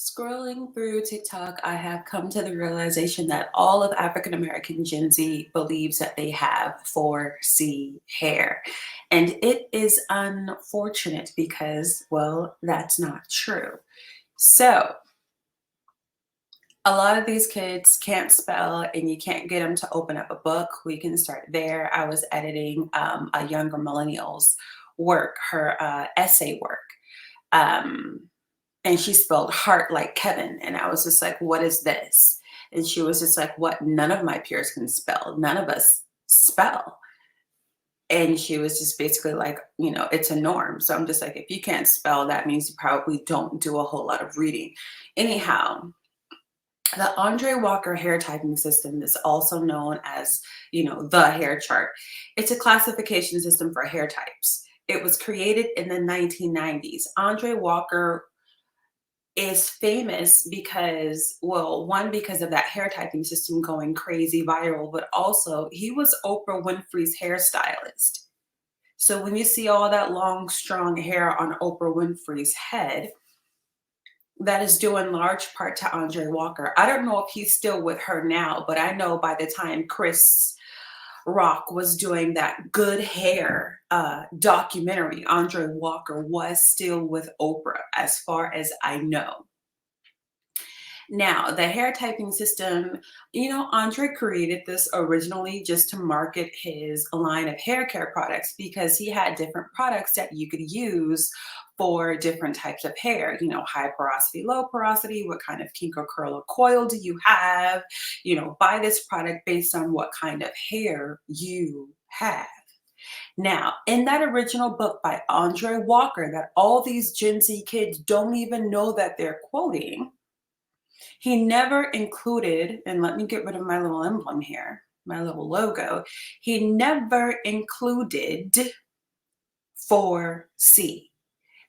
Scrolling through TikTok, I have come to the realization that all of African American Gen Z believes that they have 4C hair. And it is unfortunate because, well, that's not true. So, a lot of these kids can't spell and you can't get them to open up a book. We can start there. I was editing a younger millennial's work, her essay work. Um, and she spelled heart like Kevin. And I was just like, what is this? And she was just like, what? None of my peers can spell. None of us spell. And she was just basically like, it's a norm. So I'm just like, if you can't spell, that means you probably don't do a whole lot of reading. Anyhow, the Andre Walker hair typing system is also known as, the hair chart. It's a classification system for hair types. It was created in the 1990s. Andre Walker is famous because, well, one, because of that hair typing system going crazy viral, but also he was Oprah Winfrey's hairstylist. So when you see all that long, strong hair on Oprah Winfrey's head, that is due in large part to Andre Walker. I don't know if he's still with her now, but I know by the time Chris Rock was doing that Good Hair documentary, Andre Walker was still with Oprah, as far as I know. Now, the hair typing system, Andre created this originally just to market his line of hair care products because he had different products that you could use for different types of hair, high porosity, low porosity, what kind of kink or curl or coil do you have, buy this product based on what kind of hair you have. Now, in that original book by Andre Walker that all these Gen Z kids don't even know that they're quoting, he never included, and let me get rid of my little emblem here, my little logo. He never included 4C.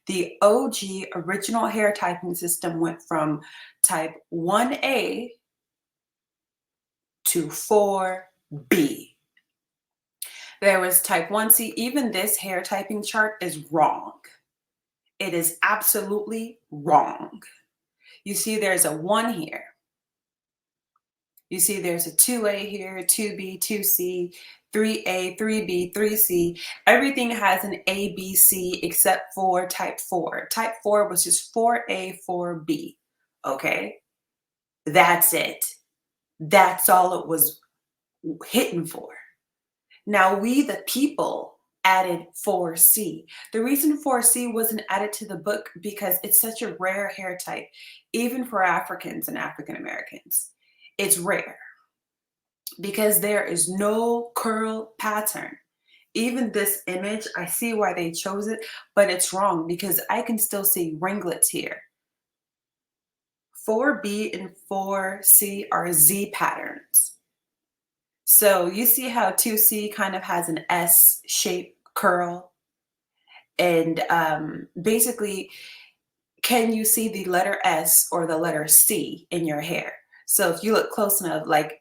The OG original hair typing system went from type 1A to 4B. There was type 1C. Even this hair typing chart is wrong. It is absolutely wrong. You see there's a 1 here. You see there's a 2A here, 2B, 2C, 3A, 3B, 3C. Everything has an A, B, C except for type 4. Type 4 was just 4A, 4B. Okay? That's it. That's all it was hitting for. Now we, the people, added 4C. The reason 4C wasn't added to the book because it's such a rare hair type, even for Africans and African Americans. It's rare because there is no curl pattern. Even this image, I see why they chose it, but it's wrong because I can still see ringlets here. 4B and 4C are Z patterns. So you see how 2C kind of has an S-shaped curl? And basically, can you see the letter S or the letter C in your hair? So if you look close enough, like,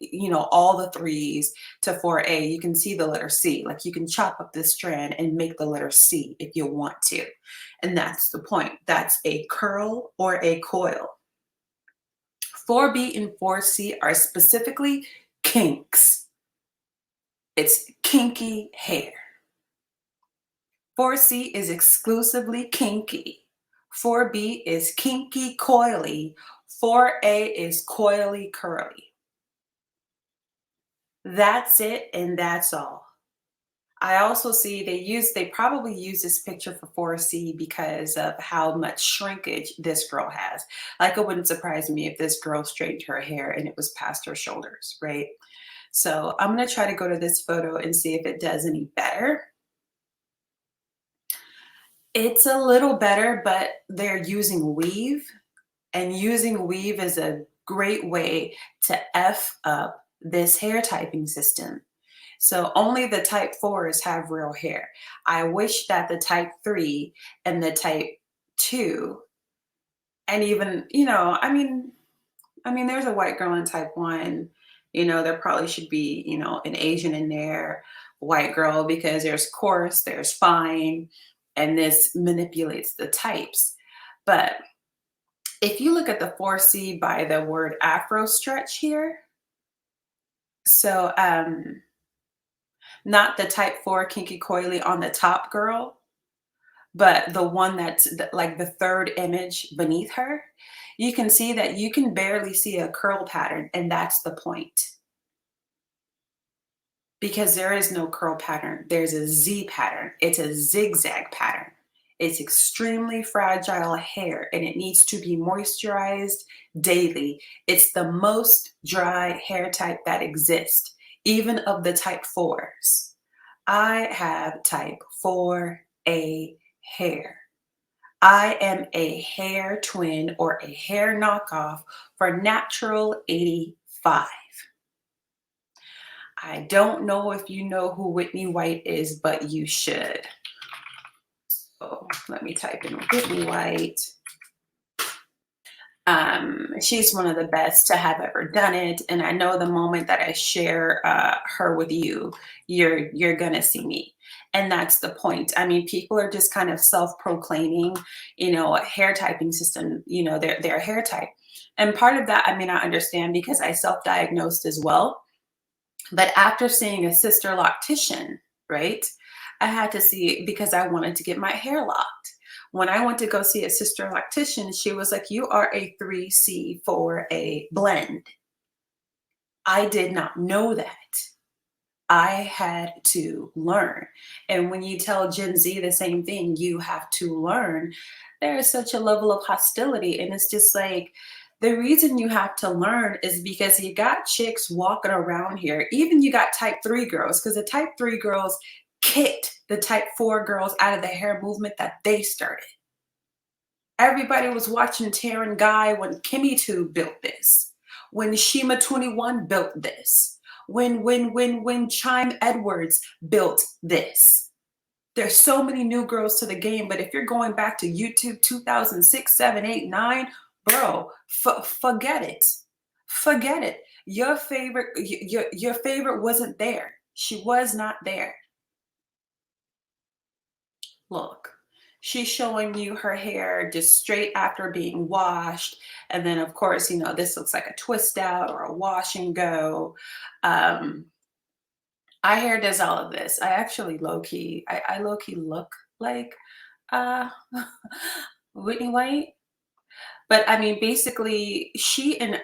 all the 3s to 4A, you can see the letter C. Like you can chop up this strand and make the letter C if you want to. And that's the point. That's a curl or a coil. 4B and 4C are specifically kinks. It's kinky hair. 4C is exclusively kinky. 4B is kinky coily. 4A is coily curly. That's it, and that's all. I also see they probably use this picture for 4C because of how much shrinkage this girl has. Like, it wouldn't surprise me if this girl straightened her hair and it was past her shoulders, right? So I'm going to try to go to this photo and see if it does any better. It's a little better, but they're using weave. And using weave is a great way to F up this hair typing system. So only the type 4s have real hair. I wish that the type 3 and the type 2, and even, there's a white girl in type 1. There probably should be, an Asian in there, white girl, because there's coarse, there's fine, and this manipulates the types. But If you look at the 4C by the word Afro stretch here, so not the type 4 kinky coily on the top girl, but the one that's like the third image beneath her, you can see that you can barely see a curl pattern, and that's the point. Because there is no curl pattern, there's a Z pattern. It's a zigzag pattern. It's extremely fragile hair and it needs to be moisturized daily. It's the most dry hair type that exists, even of the type 4s. I have type 4A hair. I am a hair twin or a hair knockoff for natural 85. I don't know if you know who Whitney White is, but you should. So let me type in Whitney White. She's one of the best to have ever done it, and I know the moment that I share her with you, you're gonna see me, and that's the point. I mean, people are just kind of self-proclaiming, a hair typing system, their hair type, and part of that, I mean, I understand because I self-diagnosed as well. But after seeing a sister loctician, right, I had to see because I wanted to get my hair locked. When I went to go see a sister loctician, she was like, "You are a 3C for a blend." I did not know that. I had to learn. And when you tell Gen Z the same thing, you have to learn, there is such a level of hostility. And it's just like, the reason you have to learn is because you got chicks walking around here. Even you got type 3 girls, because the type 3 girls kicked the type 4 girls out of the hair movement that they started. Everybody was watching Taryn Guy when Kimmy 2 built this, when Shima 21 built this, when Chime Edwards built this. There's so many new girls to the game, but if you're going back to YouTube 2006, 7, 8, 9, bro, forget it. Forget it. Your favorite wasn't there. She was not there. Look, she's showing you her hair just straight after being washed. And then, of course, this looks like a twist out or a wash and go. Um, I hair does all of this. I actually I low key look like uh, Whitney White. But I mean, basically, she and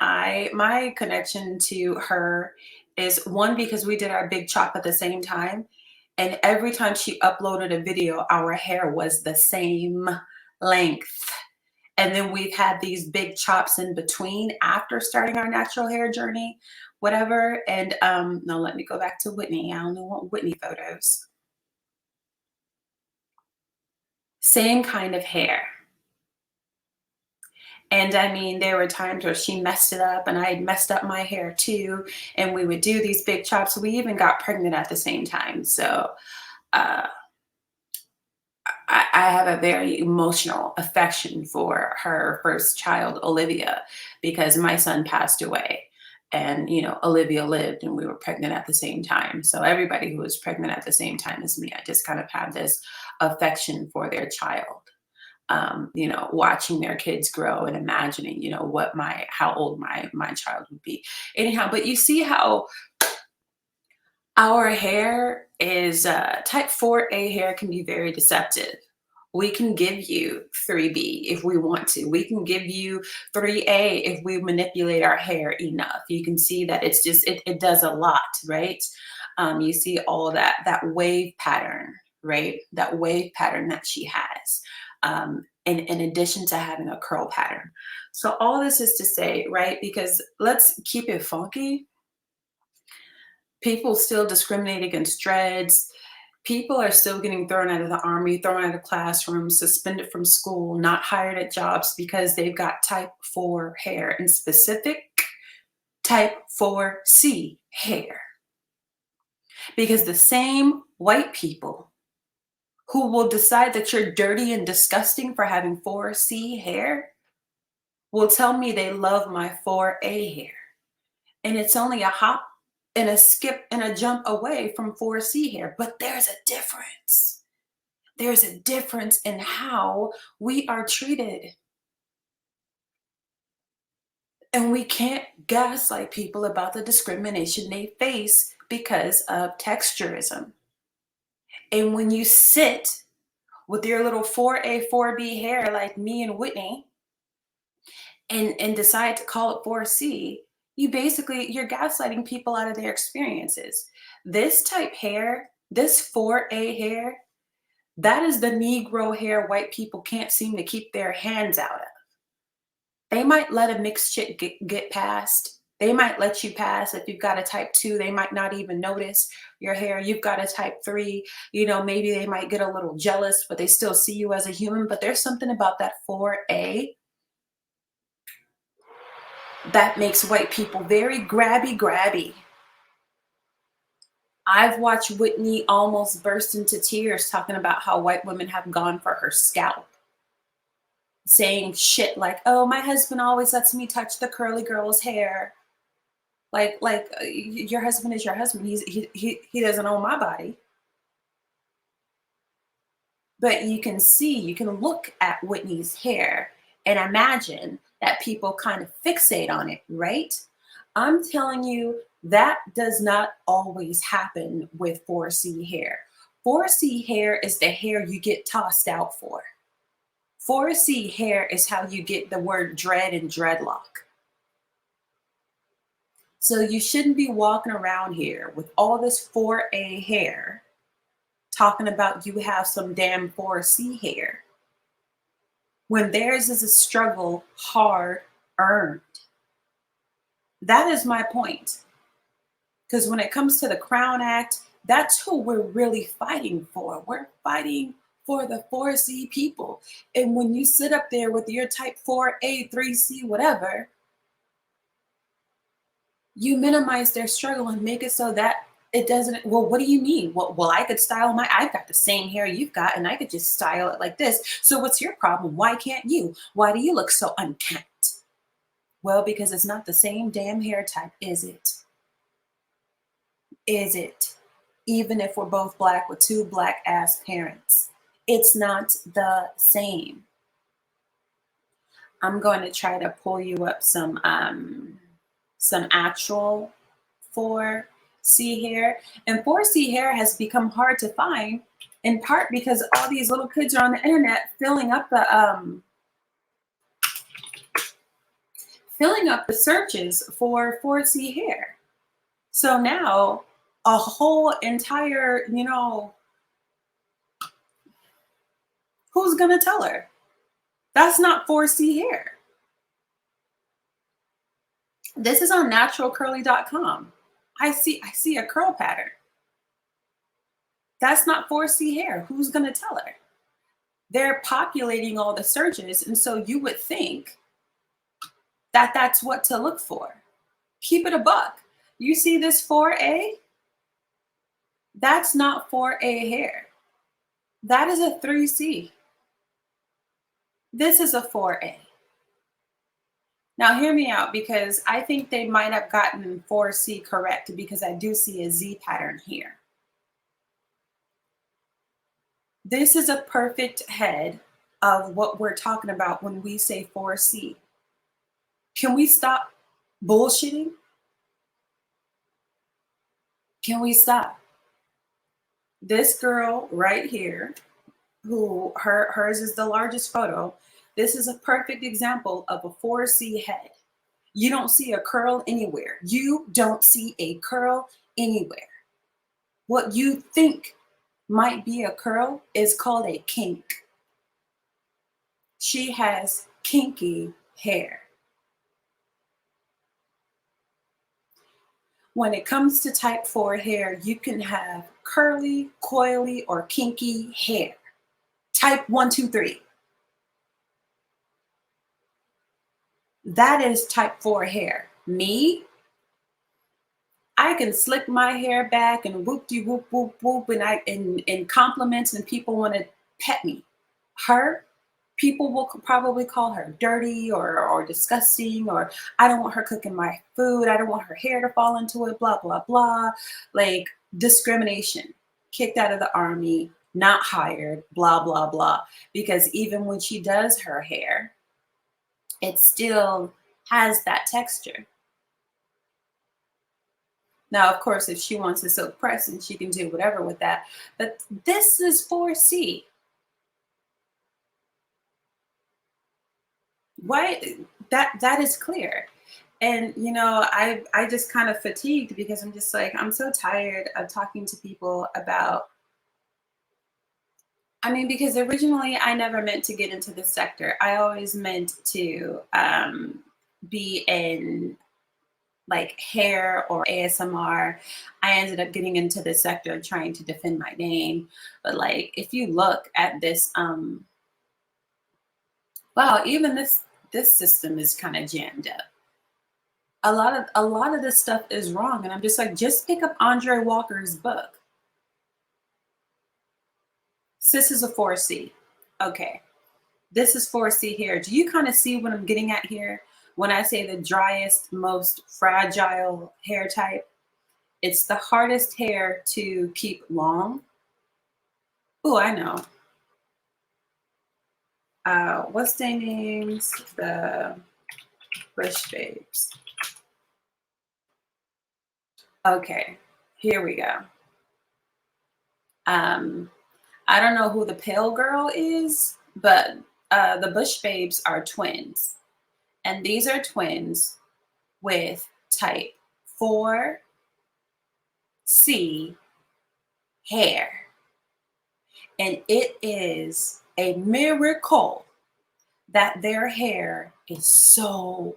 my connection to her is one because we did our big chop at the same time. And every time she uploaded a video, our hair was the same length. And then we've had these big chops in between after starting our natural hair journey, whatever. And now let me go back to Whitney. I only want Whitney photos. Same kind of hair. And I mean, there were times where she messed it up and I had messed up my hair too. And we would do these big chops. We even got pregnant at the same time. So uh, I have a very emotional affection for her first child, Olivia, because my son passed away. And, Olivia lived and we were pregnant at the same time. So everybody who was pregnant at the same time as me, I just kind of had this affection for their child. Watching their kids grow and imagining, how old my child would be. Anyhow, but you see how our hair is type 4A hair can be very deceptive. We can give you 3B if we want to. We can give you 3A if we manipulate our hair enough. You can see that it's just it does a lot, right? You see all that wave pattern, right? That wave pattern that she has. In addition to having a curl pattern. So all this is to say, right, because let's keep it funky. People still discriminate against dreads. People are still getting thrown out of the army, thrown out of classrooms, suspended from school, not hired at jobs because they've got type 4 hair, and specific type 4C hair. Because the same white people who will decide that you're dirty and disgusting for having 4C hair will tell me they love my 4A hair. And it's only a hop and a skip and a jump away from 4C hair. But there's a difference. There's a difference in how we are treated. And we can't gaslight people about the discrimination they face because of texturism. And when you sit with your little 4A, 4B hair like me and Whitney and decide to call it 4C, you're gaslighting people out of their experiences. This type hair, this 4A hair, that is the Negro hair white people can't seem to keep their hands out of. They might let a mixed chick get past. They might let you pass if you've got a type 2. They might not even notice your hair. You've got a type 3. Maybe they might get a little jealous, but they still see you as a human. But there's something about that 4A that makes white people very grabby. I've watched Whitney almost burst into tears talking about how white women have gone for her scalp, saying shit like, "Oh, my husband always lets me touch the curly girl's hair." Your husband is your husband. He doesn't own my body. But you can look at Whitney's hair and imagine that people kind of fixate on it, right? I'm telling you, that does not always happen with 4C hair. 4C hair is the hair you get tossed out for. 4C hair is how you get the word dread and dreadlock. So you shouldn't be walking around here with all this 4A hair talking about you have some damn 4C hair when theirs is a struggle hard earned. That is my point. Because when it comes to the Crown Act, that's who we're really fighting for. We're fighting for the 4C people. And when you sit up there with your type 4A, 3C, whatever, you minimize their struggle and make it so that it doesn't. Well, what do you mean? Well, I could style I've got the same hair you've got and I could just style it like this. So what's your problem? Why can't you? Why do you look so unkempt? Well, because it's not the same damn hair type, is it? Is it? Even if we're both black with two black ass parents, it's not the same. I'm going to try to pull you up some actual 4C hair. And 4C hair has become hard to find in part because all these little kids are on the internet filling up the searches for 4C hair. So now a whole entire, who's gonna tell her? That's not 4C hair. This is on naturalcurly.com. I see a curl pattern. That's not 4C hair. Who's gonna tell her? They're populating all the searches, and so you would think that that's what to look for. Keep it a buck. You see this 4A? That's not 4A hair. That is a 3C. This is a 4A. Now hear me out, because I think they might have gotten 4C correct, because I do see a Z pattern here. This is a perfect head of what we're talking about when we say 4C. Can we stop bullshitting? Can we stop? This girl right here, who hers is the largest photo, this is a perfect example of a 4C head. You don't see a curl anywhere. You don't see a curl anywhere. What you think might be a curl is called a kink. She has kinky hair. When it comes to type 4 hair, you can have curly, coily, or kinky hair. Type 1, 2, 3. That is type 4 hair. Me, I can slick my hair back and whoop-de-whoop, whoop, whoop, and in compliments, and people want to pet me. Her, people will probably call her dirty or disgusting, or I don't want her cooking my food. I don't want her hair to fall into it, blah, blah, blah. Like discrimination, kicked out of the army, not hired, blah, blah, blah. Because even when she does her hair, it still has that texture. Now, of course, if she wants a silk press and she can do whatever with that, but this is 4C. Why that is clear. And I just kind of fatigued because I'm just like, I'm so tired of talking to people about, I mean, because originally I never meant to get into this sector. I always meant to be in like hair or ASMR. I ended up getting into this sector trying to defend my name. But like if you look at this, wow, even this system is kind of jammed up. A lot of this stuff is wrong. And I'm just like, just pick up Andre Walker's book. Sis is a 4C. Okay. This is 4C here. Do you kind of see what I'm getting at here? When I say the driest, most fragile hair type, it's the hardest hair to keep long. Oh, I know. What's their names? The Bush Babes. Okay, here we go. I don't know who the pale girl is, but the Bush Babes are twins. And these are twins with type 4C hair. And it is a miracle that their hair is so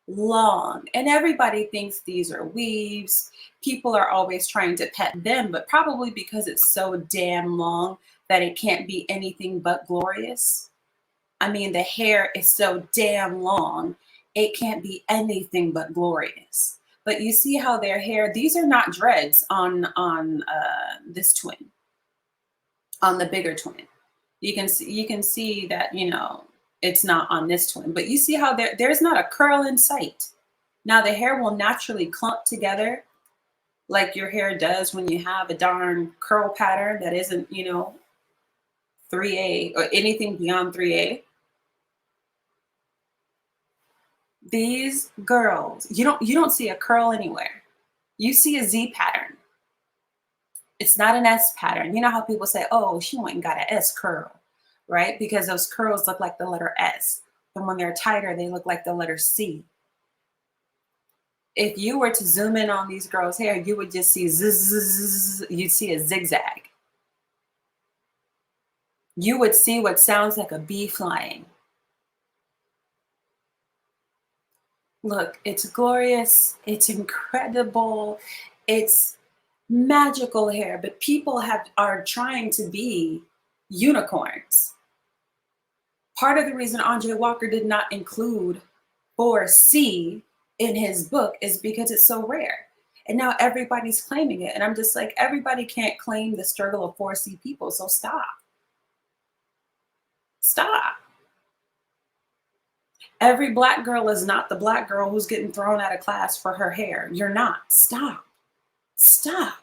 long. And everybody thinks these are weaves. People are always trying to pet them, but probably because it's so damn long that it can't be anything but glorious. I mean, the hair is so damn long, it can't be anything but glorious. But you see how their hair, these are not dreads on this twin, on the bigger twin. You can see that, it's not on this twin, but you see how there's not a curl in sight. Now the hair will naturally clump together like your hair does when you have a darn curl pattern that isn't, 3A or anything beyond 3A. These girls, you don't see a curl anywhere. You see a Z pattern. It's not an S pattern. You know how people say, oh, she went and got an S curl, right? Because those curls look like the letter S. And when they're tighter, they look like the letter C. If you were to zoom in on these girls' hair, you would just see zzz, you'd see a zigzag. You would see what sounds like a bee flying. Look, it's glorious, it's incredible, it's magical hair, but people are trying to be unicorns. Part of the reason Andre Walker did not include 4C in his book is because it's so rare. And now everybody's claiming it. And I'm just like, everybody can't claim the struggle of 4C people. So stop. Stop. Every black girl is not the black girl who's getting thrown out of class for her hair. You're not. Stop. Stop.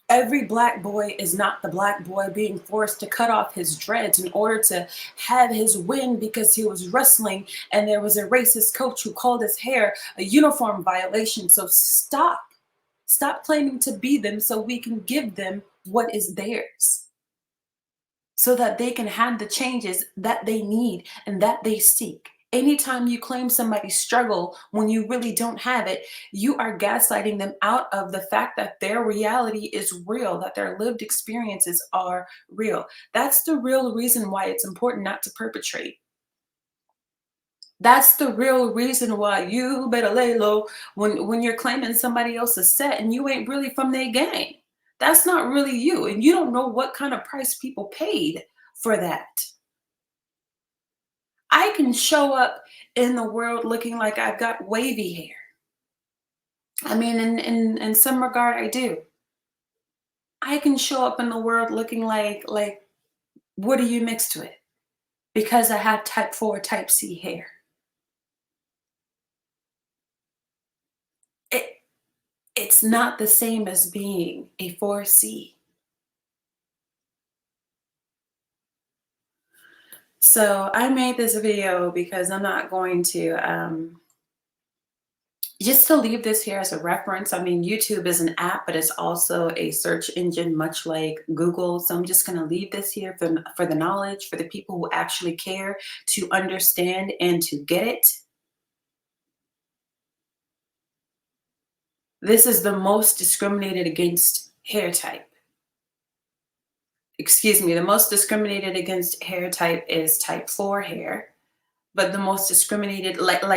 Every black boy is not the black boy being forced to cut off his dreads in order to have his win because he was wrestling and there was a racist coach who called his hair a uniform violation. So stop. Stop claiming to be them so we can give them what is theirs, so that they can have the changes that they need and that they seek. Anytime you claim somebody's struggle when you really don't have it, you are gaslighting them out of the fact that their reality is real, that their lived experiences are real. That's the real reason why it's important not to perpetrate. That's the real reason why you better lay low when you're claiming somebody else's set and you ain't really from their gang. That's not really you. And you don't know what kind of price people paid for that. I can show up in the world looking like I've got wavy hair. I mean, in some regard, I do. I can show up in the world looking like what do you mix to it? Because I have type 4, type C hair. It it's not the same as being a 4C. So I made this video because I'm not going to just to leave this here as a reference. I mean, YouTube is an app, but it's also a search engine, much like Google. So I'm just going to leave this here for the knowledge, for the people who actually care to understand and to get it. This is the most discriminated against hair type. Excuse me, the most discriminated against hair type is type 4 hair. But the most discriminated, like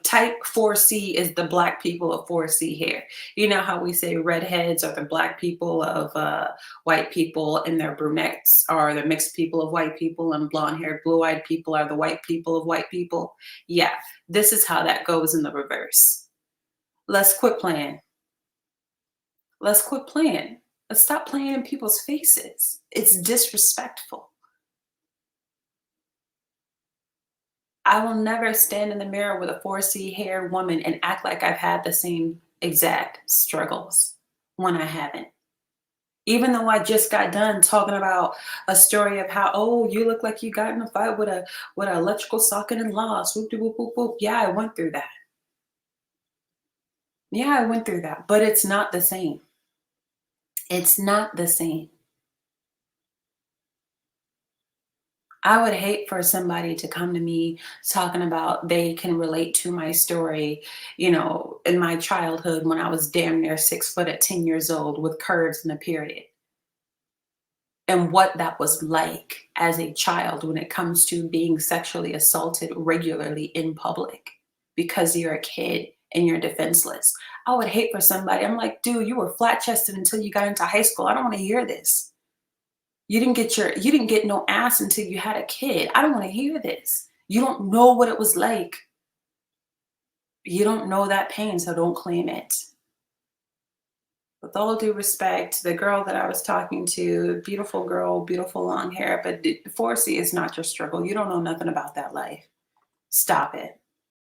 type 4C is the black people of 4C hair. You know how we say redheads are the black people of white people, and their brunettes are the mixed people of white people, and blonde-haired, blue-eyed people are the white people of white people. Yeah, this is how that goes in the reverse. Let's quit playing. Let's quit playing. Let's stop playing in people's faces. It's disrespectful. I will never stand in the mirror with a 4C hair woman and act like I've had the same exact struggles when I haven't. Even though I just got done talking about a story of how, oh, you look like you got in a fight with an electrical socket and lost. Whoop de whoop whoop whoop. Yeah, I went through that. Yeah, I went through that. But it's not the same. It's not the same. I would hate for somebody to come to me talking about they can relate to my story, in my childhood when I was damn near 6 foot at 10 years old with curves and a period, and what that was like as a child when it comes to being sexually assaulted regularly in public because you're a kid and you're defenseless. I would hate for somebody, I'm like, dude, you were flat chested until you got into high school. I don't want to hear this. You didn't get no ass until you had a kid. I don't want to hear this. You don't know what it was like. You don't know that pain, so don't claim it. With all due respect, the girl that I was talking to, beautiful girl, beautiful long hair, but 4C is not your struggle. You don't know nothing about that life. Stop it.